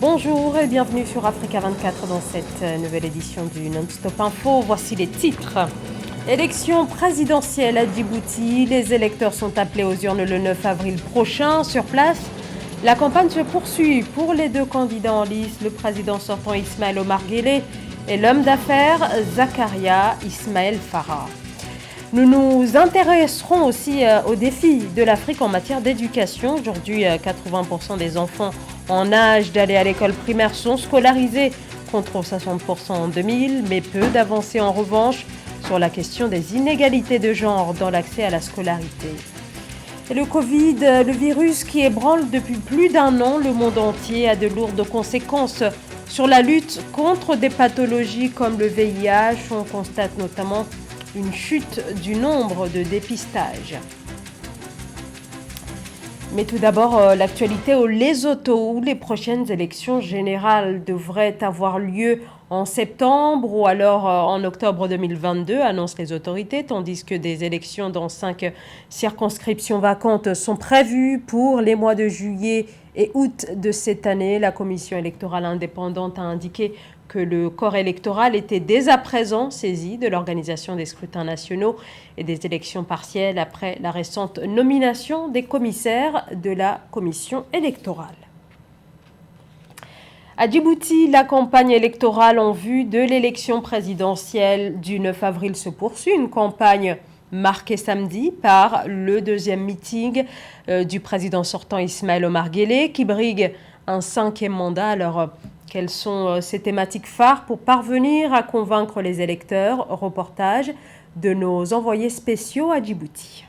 Bonjour et bienvenue sur Africa 24 dans cette nouvelle édition du Non-Stop Info. Voici les titres. Élection présidentielle à Djibouti. Les électeurs sont appelés aux urnes le 9 avril prochain. Sur place, la campagne se poursuit pour les deux candidats en lice, le président sortant Ismaël Omar Guelleh et l'homme d'affaires Zakaria Ismaël Farah. Nous nous intéresserons aussi aux défis de l'Afrique en matière d'éducation. Aujourd'hui, 80% des enfants en âge d'aller à l'école primaire sont scolarisés contre 60% en 2000, mais peu d'avancées en revanche sur la question des inégalités de genre dans l'accès à la scolarité. Et le Covid, le virus qui ébranle depuis plus d'un an le monde entier, a de lourdes conséquences sur la lutte contre des pathologies comme le VIH. On constate notamment une chute du nombre de dépistages. Mais tout d'abord, l'actualité au Lesotho, où les prochaines élections générales devraient avoir lieu en septembre ou alors en octobre 2022, annoncent les autorités, tandis que des élections dans 5 circonscriptions vacantes sont prévues pour les mois de juillet et août de cette année. La commission électorale indépendante a indiqué que le corps électoral était dès à présent saisi de l'organisation des scrutins nationaux et des élections partielles après la récente nomination des commissaires de la commission électorale. À Djibouti, la campagne électorale en vue de l'élection présidentielle du 9 avril se poursuit. Une campagne marquée samedi par le deuxième meeting du président sortant Ismaël Omar Guelleh qui brigue un 5e mandat. Alors, quelles sont ces thématiques phares pour parvenir à convaincre les électeurs? Reportage de nos envoyés spéciaux à Djibouti.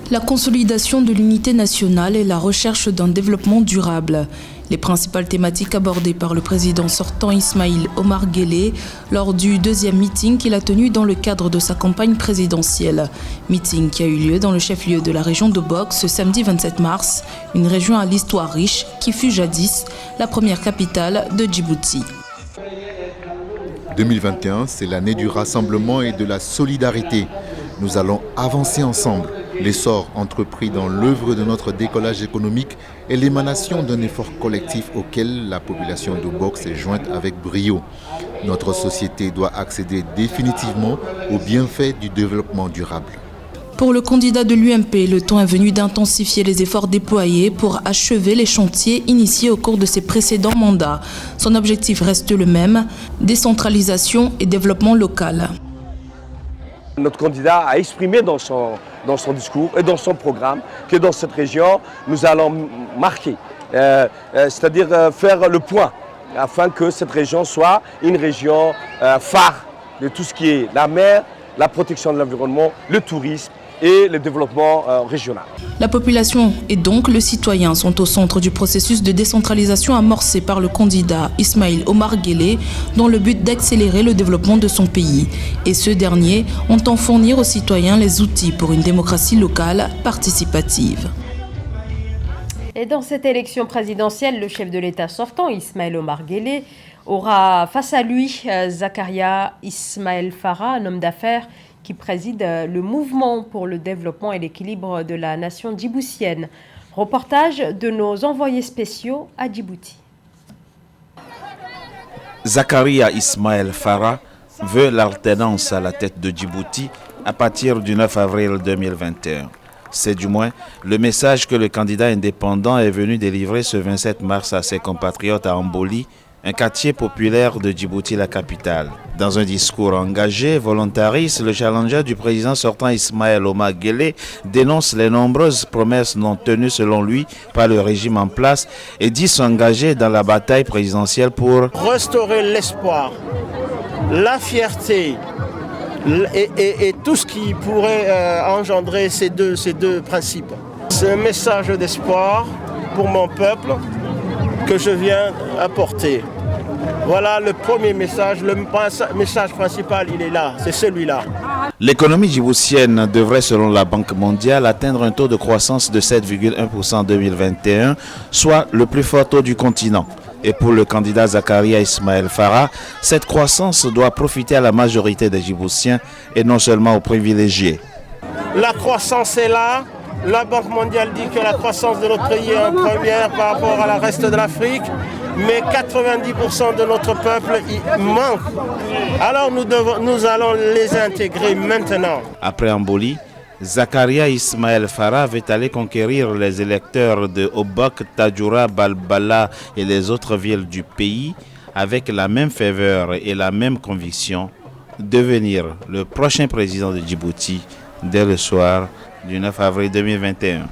La consolidation de l'unité nationale et la recherche d'un développement durable. Les principales thématiques abordées par le président sortant Ismaël Omar Guelleh lors du deuxième meeting qu'il a tenu dans le cadre de sa campagne présidentielle. Meeting qui a eu lieu dans le chef-lieu de la région d'Obok ce samedi 27 mars, une région à l'histoire riche qui fut jadis la première capitale de Djibouti. 2021, c'est l'année du rassemblement et de la solidarité. Nous allons avancer ensemble. L'essor entrepris dans l'œuvre de notre décollage économique est l'émanation d'un effort collectif auquel la population d'Obok s'est jointe avec brio. Notre société doit accéder définitivement aux bienfaits du développement durable. Pour le candidat de l'UMP, le temps est venu d'intensifier les efforts déployés pour achever les chantiers initiés au cours de ses précédents mandats. Son objectif reste le même, décentralisation et développement local. Notre candidat a exprimé dans son discours et dans son programme que dans cette région, nous allons marquer, c'est-à-dire faire le point, afin que cette région soit une région phare de tout ce qui est la mer, la protection de l'environnement, le tourisme et le développement régional. La population et donc le citoyen sont au centre du processus de décentralisation amorcé par le candidat Ismaël Omar Guelleh dans le but d'accélérer le développement de son pays. Et ce dernier entend fournir aux citoyens les outils pour une démocratie locale participative. Et dans cette élection présidentielle, le chef de l'État sortant, Ismaël Omar Guelleh, aura face à lui Zakaria Ismaël Farah, un homme d'affaires qui préside le mouvement pour le développement et l'équilibre de la nation djiboutienne. Reportage de nos envoyés spéciaux à Djibouti. Zakaria Ismaël Farah veut l'alternance à la tête de Djibouti à partir du 9 avril 2021. C'est du moins le message que le candidat indépendant est venu délivrer ce 27 mars à ses compatriotes à Amboli, un quartier populaire de Djibouti, la capitale. Dans un discours engagé, volontariste, le challenger du président sortant Ismaël Omar Guelleh dénonce les nombreuses promesses non tenues selon lui par le régime en place et dit s'engager dans la bataille présidentielle pour restaurer l'espoir, la fierté et tout ce qui pourrait engendrer ces deux principes. C'est un message d'espoir pour mon peuple que je viens apporter. Voilà le premier message, le message principal, il est là, c'est celui-là. L'économie djiboutienne devrait, selon la Banque mondiale, atteindre un taux de croissance de 7,1% en 2021, soit le plus fort taux du continent. Et pour le candidat Zakaria Ismaël Farah, cette croissance doit profiter à la majorité des Djiboutiens et non seulement aux privilégiés. La croissance est là, La Banque mondiale dit que la croissance de notre pays est en première par rapport à la reste de l'Afrique, mais 90% de notre peuple y manque. Alors nous allons les intégrer maintenant. Après Amboli, Zakaria Ismaël Farah veut aller conquérir les électeurs de Obok, Tadjoura, Balbala et les autres villes du pays avec la même ferveur et la même conviction, devenir le prochain président de Djibouti dès le soir du 9 avril 2021.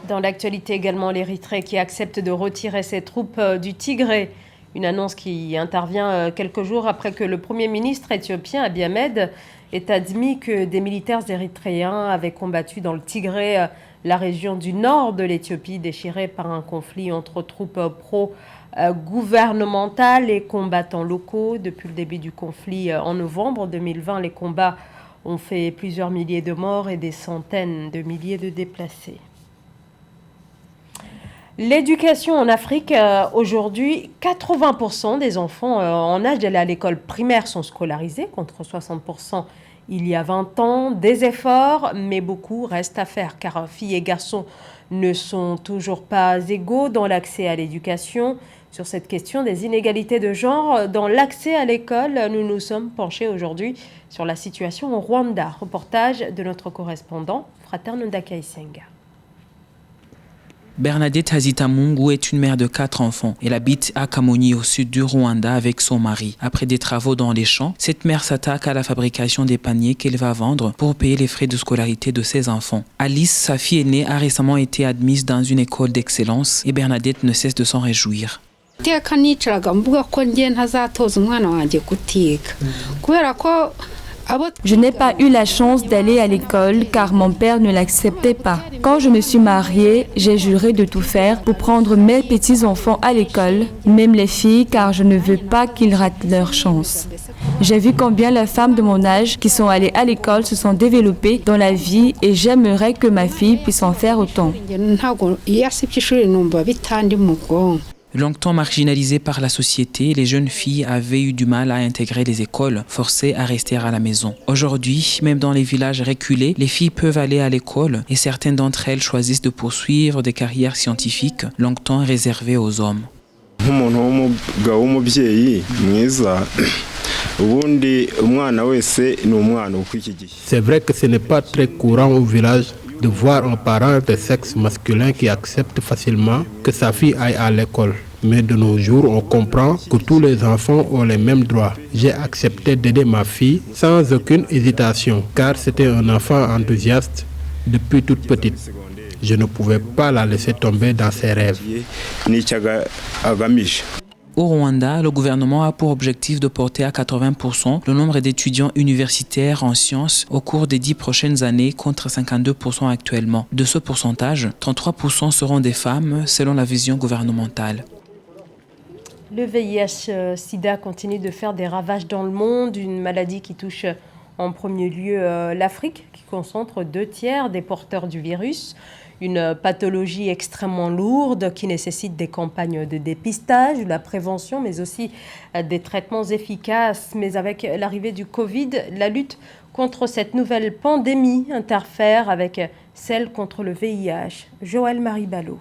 Dans l'actualité également, l'Érythrée qui accepte de retirer ses troupes du Tigré. Une annonce qui intervient quelques jours après que le Premier ministre éthiopien Abiy Ahmed ait admis que des militaires érythréens avaient combattu dans le Tigré, la région du nord de l'Éthiopie, déchirée par un conflit entre troupes pro-gouvernementales et combattants locaux. Depuis le début du conflit en novembre 2020, les combats ont fait plusieurs milliers de morts et des centaines de milliers de déplacés. L'éducation en Afrique, aujourd'hui, 80% des enfants en âge d'aller à l'école primaire sont scolarisés, contre 60% il y a 20 ans. Des efforts, mais beaucoup reste à faire, car filles et garçons ne sont toujours pas égaux dans l'accès à l'éducation. Sur cette question des inégalités de genre dans l'accès à l'école, nous nous sommes penchés aujourd'hui sur la situation au Rwanda. Reportage de notre correspondant, Fraterne Ndakaisenga. Bernadette Hazita Mungu est une mère de 4 enfants. Elle habite à Kamonyi au sud du Rwanda avec son mari. Après des travaux dans les champs, cette mère s'attaque à la fabrication des paniers qu'elle va vendre pour payer les frais de scolarité de ses enfants. Alice, sa fille aînée, a récemment été admise dans une école d'excellence et Bernadette ne cesse de s'en réjouir. Je n'ai pas eu la chance d'aller à l'école car mon père ne l'acceptait pas. Quand je me suis mariée, j'ai juré de tout faire pour prendre mes petits-enfants à l'école, même les filles, car je ne veux pas qu'ils ratent leur chance. J'ai vu combien les femmes de mon âge qui sont allées à l'école se sont développées dans la vie et j'aimerais que ma fille puisse en faire autant. Longtemps marginalisées par la société, les jeunes filles avaient eu du mal à intégrer les écoles, forcées à rester à la maison. Aujourd'hui, même dans les villages reculés, les filles peuvent aller à l'école et certaines d'entre elles choisissent de poursuivre des carrières scientifiques longtemps réservées aux hommes. C'est vrai que ce n'est pas très courant au village de voir un parent de sexe masculin qui accepte facilement que sa fille aille à l'école. Mais de nos jours, on comprend que tous les enfants ont les mêmes droits. J'ai accepté d'aider ma fille sans aucune hésitation, car c'était un enfant enthousiaste depuis toute petite. Je ne pouvais pas la laisser tomber dans ses rêves. Au Rwanda, le gouvernement a pour objectif de porter à 80% le nombre d'étudiants universitaires en sciences au cours des 10 prochaines années contre 52% actuellement. De ce pourcentage, 33% seront des femmes selon la vision gouvernementale. Le VIH-Sida continue de faire des ravages dans le monde, une maladie qui touche en premier lieu l'Afrique, qui concentre 2/3 des porteurs du virus. Une pathologie extrêmement lourde qui nécessite des campagnes de dépistage, de la prévention, mais aussi des traitements efficaces. Mais avec l'arrivée du Covid, la lutte contre cette nouvelle pandémie interfère avec celle contre le VIH. Joël Maribalo.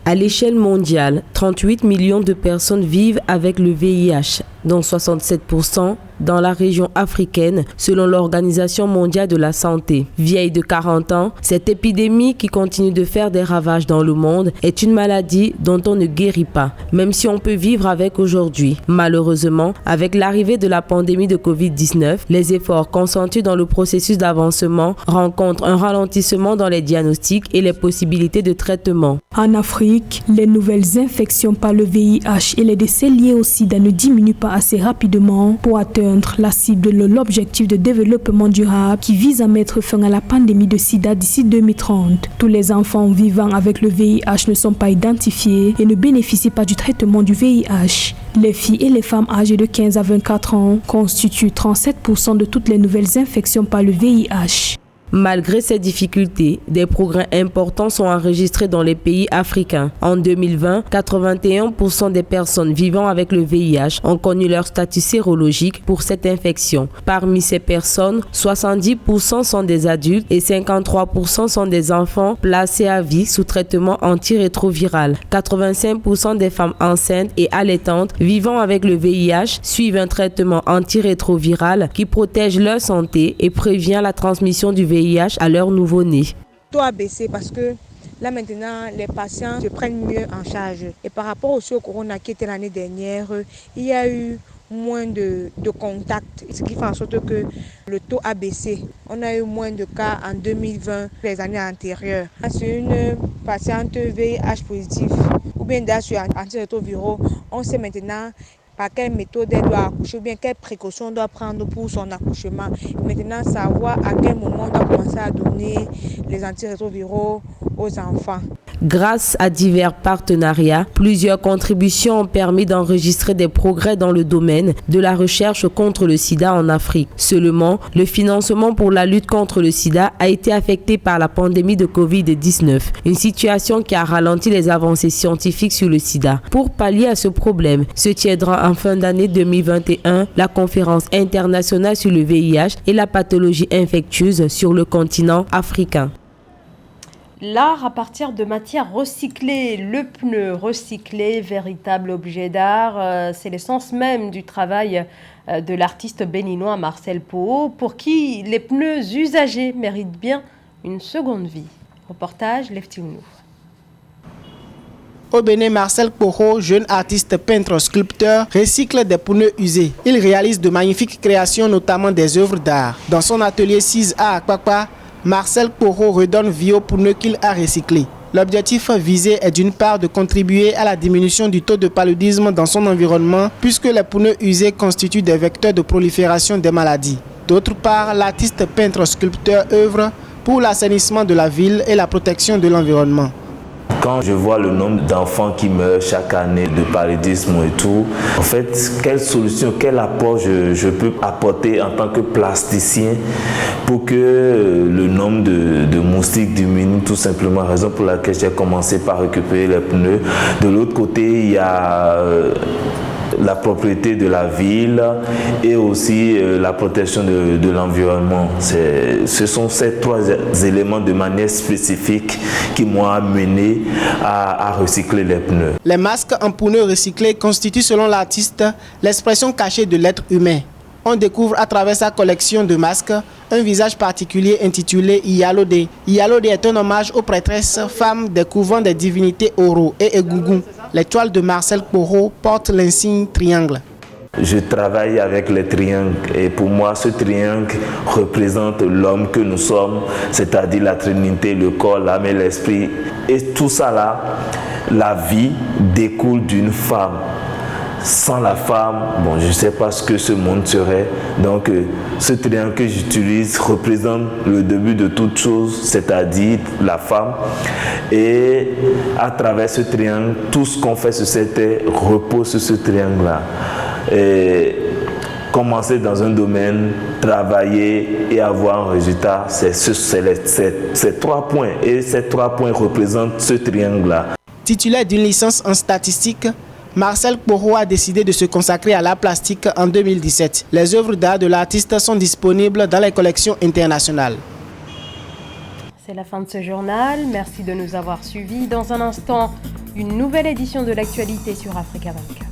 À l'échelle mondiale, 38 millions de personnes vivent avec le VIH, dont 67% dans la région africaine, selon l'Organisation mondiale de la santé. Vieille de 40 ans, cette épidémie qui continue de faire des ravages dans le monde est une maladie dont on ne guérit pas, même si on peut vivre avec aujourd'hui. Malheureusement, avec l'arrivée de la pandémie de Covid-19, les efforts consentis dans le processus d'avancement rencontrent un ralentissement dans les diagnostics et les possibilités de traitement. En Afrique, les nouvelles infections par le VIH et les décès liés au sida ne diminuent pas assez rapidement pour atteindre la cible de l'objectif de développement durable qui vise à mettre fin à la pandémie de sida d'ici 2030. Tous les enfants vivant avec le VIH ne sont pas identifiés et ne bénéficient pas du traitement du VIH. Les filles et les femmes âgées de 15 à 24 ans constituent 37% de toutes les nouvelles infections par le VIH. Malgré ces difficultés, des progrès importants sont enregistrés dans les pays africains. En 2020, 81% des personnes vivant avec le VIH ont connu leur statut sérologique pour cette infection. Parmi ces personnes, 70% sont des adultes et 53% sont des enfants placés à vie sous traitement antirétroviral. 85% des femmes enceintes et allaitantes vivant avec le VIH suivent un traitement antirétroviral qui protège leur santé et prévient la transmission du VIH à leur nouveau-né. Le taux a baissé parce que là maintenant les patients se prennent mieux en charge. Et par rapport aussi au corona qui était l'année dernière, il y a eu moins de contacts, ce qui fait en sorte que le taux a baissé. On a eu moins de cas en 2020 que les années antérieures. C'est une patiente VIH positive ou bien sur antirétroviraux. On sait maintenant par quelle méthode elle doit accoucher ou bien quelles précautions on doit prendre pour son accouchement. Maintenant, savoir à quel moment on doit commencer à donner les antirétroviraux aux enfants. Grâce à divers partenariats, plusieurs contributions ont permis d'enregistrer des progrès dans le domaine de la recherche contre le sida en Afrique. Seulement, le financement pour la lutte contre le sida a été affecté par la pandémie de Covid-19, une situation qui a ralenti les avancées scientifiques sur le sida. Pour pallier à ce problème, se tiendra en fin d'année 2021 la conférence internationale sur le VIH et la pathologie infectieuse sur le continent africain. L'art à partir de matières recyclées, le pneu recyclé, véritable objet d'art, c'est l'essence même du travail de l'artiste béninois Marcel Poho, pour qui les pneus usagés méritent bien une seconde vie. Reportage Leftiounou. Au Bénin, Marcel Poho, jeune artiste peintre-sculpteur, recycle des pneus usés. Il réalise de magnifiques créations, notamment des œuvres d'art. Dans son atelier 6A à Kpakpa, Marcel Poho redonne vie aux pneus qu'il a recyclés. L'objectif visé est d'une part de contribuer à la diminution du taux de paludisme dans son environnement, puisque les pneus usés constituent des vecteurs de prolifération des maladies. D'autre part, l'artiste peintre-sculpteur œuvre pour l'assainissement de la ville et la protection de l'environnement. Quand je vois le nombre d'enfants qui meurent chaque année de paludisme et tout, en fait, quelle solution, quel apport je peux apporter en tant que plasticien pour que le nombre de moustiques diminue tout simplement, raison pour laquelle j'ai commencé par récupérer les pneus. De l'autre côté, il y a la propriété de la ville et aussi la protection de l'environnement. Ce sont ces trois éléments de manière spécifique qui m'ont amené à recycler les pneus. Les masques en pneus recyclés constituent selon l'artiste l'expression cachée de l'être humain. On découvre à travers sa collection de masques un visage particulier intitulé Iyalode. Iyalode est un hommage aux prêtresses femmes des couvents des divinités Oro et Egungun. Les toiles de Marcel Poho portent l'insigne triangle. Je travaille avec les triangles et pour moi ce triangle représente l'homme que nous sommes, c'est-à-dire la Trinité, le corps, l'âme et l'esprit. Et tout ça là, la vie découle d'une femme. Sans la femme, bon, je ne sais pas ce que ce monde serait. Donc, ce triangle que j'utilise représente le début de toute chose, c'est-à-dire la femme. Et à travers ce triangle, tout ce qu'on fait sur cette terre repose sur ce triangle-là. Et commencer dans un domaine, travailler et avoir un résultat, c'est ces 3 points. Et ces 3 points représentent ce triangle-là. Titulaire d'une licence en statistique, Marcel Poho a décidé de se consacrer à l'art plastique en 2017. Les œuvres d'art de l'artiste sont disponibles dans les collections internationales. C'est la fin de ce journal. Merci de nous avoir suivis. Dans un instant, une nouvelle édition de l'actualité sur Africa 24.